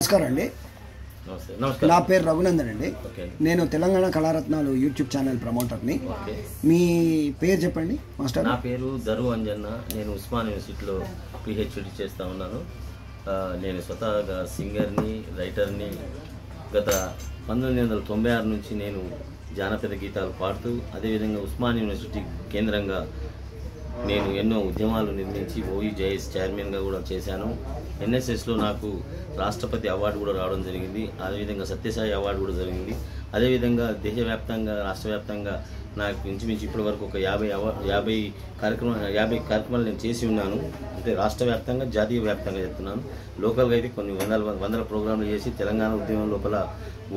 నమస్కారం అండి. నా పేరు రఘునందన్ అండి. నేను తెలంగాణ కళారత్నాలు యూట్యూబ్ ఛానల్ ప్రమోటర్ని. మీ పేరు చెప్పండి మాస్టర్. నా పేరు దరు అంజన్న. నేను ఉస్మాన్ యూనివర్సిటీలో పిహెచ్డి చేస్తూ ఉన్నాను. నేను స్వతహాగా సింగర్ని, రైటర్ని. గత 1996 నుంచి నేను జానపద గీతాలు పాడుతూ అదేవిధంగా ఉస్మాన్ యూనివర్సిటీ కేంద్రంగా నేను ఎన్నో ఉద్యమాలు నిర్మించి OEJS చైర్మన్గా కూడా చేశాను. NSSలో నాకు రాష్ట్రపతి అవార్డు కూడా రావడం జరిగింది. అదేవిధంగా సత్యసాయి అవార్డు కూడా జరిగింది. అదేవిధంగా దేశవ్యాప్తంగా రాష్ట్ర వ్యాప్తంగా నాకు ఇంచుమించు ఇప్పటి వరకు ఒక 50 కార్యక్రమాలు నేను చేసి ఉన్నాను. అంటే రాష్ట్ర వ్యాప్తంగా జాతీయ వ్యాప్తంగా చెప్తున్నాను. లోకల్గా అయితే కొన్ని వందల ప్రోగ్రాంలు చేసి తెలంగాణ ఉద్యమం లోపల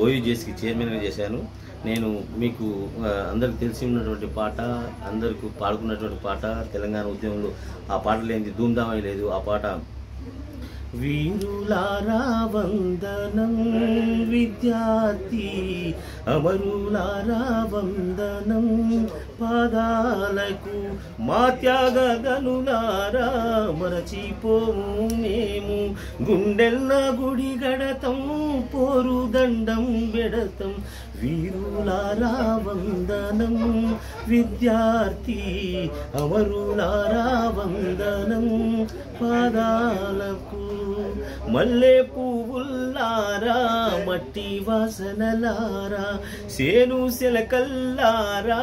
OEJSకి చైర్మన్గా చేశాను. నేను మీకు అందరికి తెలిసి ఉన్నటువంటి పాట, అందరికీ పాడుకున్నటువంటి పాట, తెలంగాణ ఉద్యమంలో ఆ పాట లేనిది ధూమ్ధామే లేదు. ఆ పాట వీరులారా వందనం విద్యార్థి, అమరులారా వందనం పాదాలకు, మా త్యాగగనులారా మరచిపోము మేము, గుండెల్ల గుడి గడతం పోరు దండం బెడతం, వీరులారా వందనం విద్యార్థి, అమరులారా వందనం పాదాలకు, మల్లె పువ్వుల్లారా మట్టి వాసనలారా, సేను సెలకల్లారా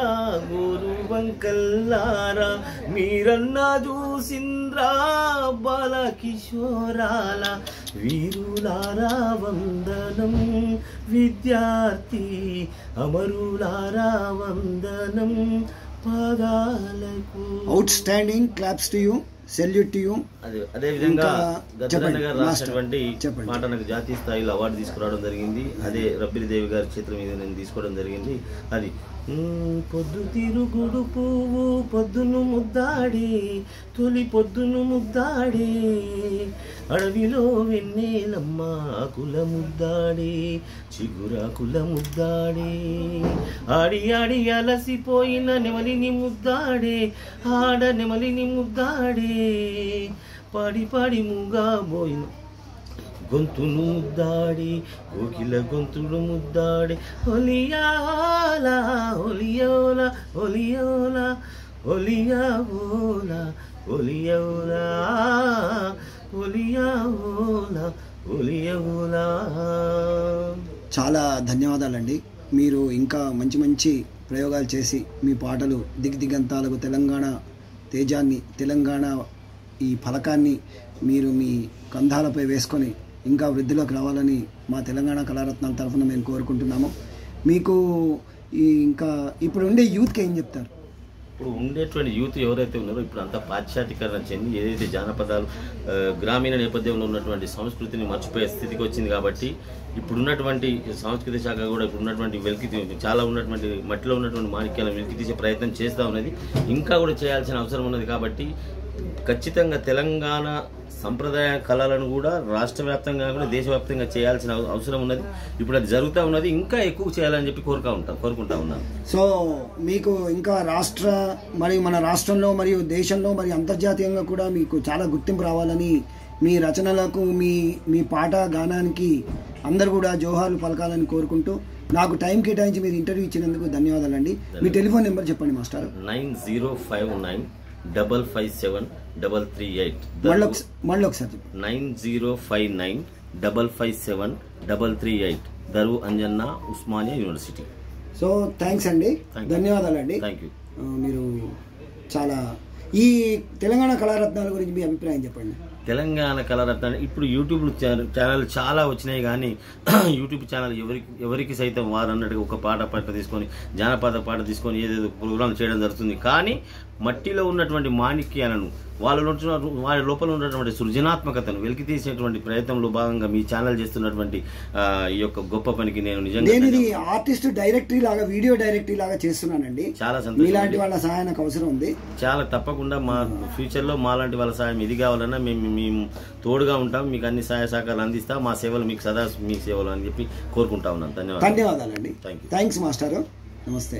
గోరు వంకల్లారా, మీరన్నా చూసింద్రా బాల కిషోరాల, వీరులారా వందనం విద్యార్థి, అమరులారా వందనం పాదాలకు. Out standing claps to you, salute to you. అదేవిధంగా గద్దరన్న గారు రాసినటువంటి మాట నాకు జాతీయ స్థాయిలో అవార్డు తీసుకురావడం జరిగింది. అదే రబ్బిలిదేవి గారి చేతుల మీద నేను తీసుకోవడం జరిగింది. అది పొద్దు తిరుగుడు పువ్వు పొద్దును ముద్దాడే, తొలి పొద్దును ముద్దాడే, అడవిలో వెన్నెలమ్మ ఆకుల ముద్దాడే, చిగురాకుల ముద్దాడే, ఆడి ఆడి అలసిపోయిన నెమలిని ముద్దాడే, ఆడ నెమలిని ముద్దాడే, పాడి పాడి మూగాబోయిన గొంతును ముద్దాడి, కోకిల గొంతుడు ముద్దాడి, ఒలియాల ఒలియోల ఒలియోల ఒలియావోల ఒలియోల ఒలియావోల ఒలియోల. చాలా ధన్యవాదాలండి. మీరు ఇంకా మంచి మంచి ప్రయోగాలు చేసి మీ పాటలు దిగ్దిగంతాలకు తెలంగాణ తేజాన్ని, తెలంగాణ ఈ ఫలకాన్ని మీరు మీ కంధాలపై వేసుకొని ఇంకా వృద్ధిలోకి రావాలని మా తెలంగాణ కళారత్నాల తరఫున మేము కోరుకుంటున్నాము. మీకు ఇంకా ఇప్పుడు ఉండే యూత్కి ఏం చెప్తారు? ఇప్పుడు ఉండేటువంటి యూత్ ఎవరైతే ఉన్నారో ఇప్పుడు అంతా పాశ్చాత్యకరణ చెంది ఏదైతే జానపదాలు గ్రామీణ నేపథ్యంలో ఉన్నటువంటి సంస్కృతిని మర్చిపోయే స్థితికి వచ్చింది. కాబట్టి ఇప్పుడున్నటువంటి సంస్కృతి శాఖ కూడా ఇప్పుడు ఉన్నటువంటి చాలా ఉన్నటువంటి మట్టిలో ఉన్నటువంటి మాణిక్యాలను వెలికి తీసే ప్రయత్నం చేస్తూ ఉన్నది. ఇంకా కూడా చేయాల్సిన అవసరం ఉన్నది. కాబట్టి ఖచ్చితంగా తెలంగాణ సంప్రదాయ కళలను కూడా రాష్ట్ర వ్యాప్తంగా కూడా దేశవ్యాప్తంగా చేయాల్సిన అవసరం ఉన్నది. ఇప్పుడు అది జరుగుతూ ఉన్నది. ఇంకా ఎక్కువ చేయాలని చెప్పి కోరుకుంటా ఉన్నాను. సో మీకు ఇంకా మరియు మన రాష్ట్రంలో మరియు దేశంలో మరియు అంతర్జాతీయంగా కూడా మీకు చాలా గుర్తింపు రావాలని, మీ రచనలకు మీ పాట గానానికి అందరు కూడా జోహార్లు పలకాలని కోరుకుంటూ నాకు టైం కేటాయించి మీరు ఇంటర్వ్యూ ఇచ్చినందుకు ధన్యవాదాలండి. మీ టెలిఫోన్ నెంబర్ చెప్పండి మాస్టర్. 9059557338. మళ్ళీ ఒకసారి 9059557338. దరు Anjanna, Osmania university. So thanks అండి, ధన్యవాదాలండి. Thank you. మీరు చాలా ఈ తెలంగాణ కళారత్నాల గురించి మీ అభిప్రాయం చెప్పండి. తెలంగాణ కళారత్నాలు ఇప్పుడు యూట్యూబ్ ఛానల్ చాలా వచ్చినాయి. కానీ యూట్యూబ్ ఛానల్ ఎవరికి సైతం వారు అన్నట్టుగా ఒక పాట తీసుకొని జానపద పాట తీసుకొని ఏదేదో ప్రోగ్రాం చేయడం జరుగుతుంది. కానీ మట్టిలో ఉన్నటువంటి మాణిక్యాలను వారి లోపల ఉన్నటువంటి సృజనాత్మకతను వెలికి తీసేటువంటి ప్రయత్నంలో భాగంగా మీ ఛానల్ చేస్తున్నటువంటి ఈ యొక్క గొప్ప పనికి నేను నిజంగా ఆర్టిస్ట్ డైరెక్టరీ లాగా, వీడియో డైరెక్టరీ లాగా చేస్తున్నానండి. చాలా సంతోషం. ఇలాంటి వాళ్ళ సహాయం అవసరం ఉంది. చాలా తప్పకుండా మా ఫ్యూచర్లో మాలాంటి వాళ్ళ సహాయం ఇది కావాలన్నా మేము తోడుగా ఉంటాం. మీకు అన్ని సహాయ సహకారాలు అందిస్తాం. మా సేవలు మీకు సదా మీ సేవలు అని చెప్పి కోరుకుంటా ఉన్నాను. ధన్యవాదాలండి. Thanks master. నమస్తే.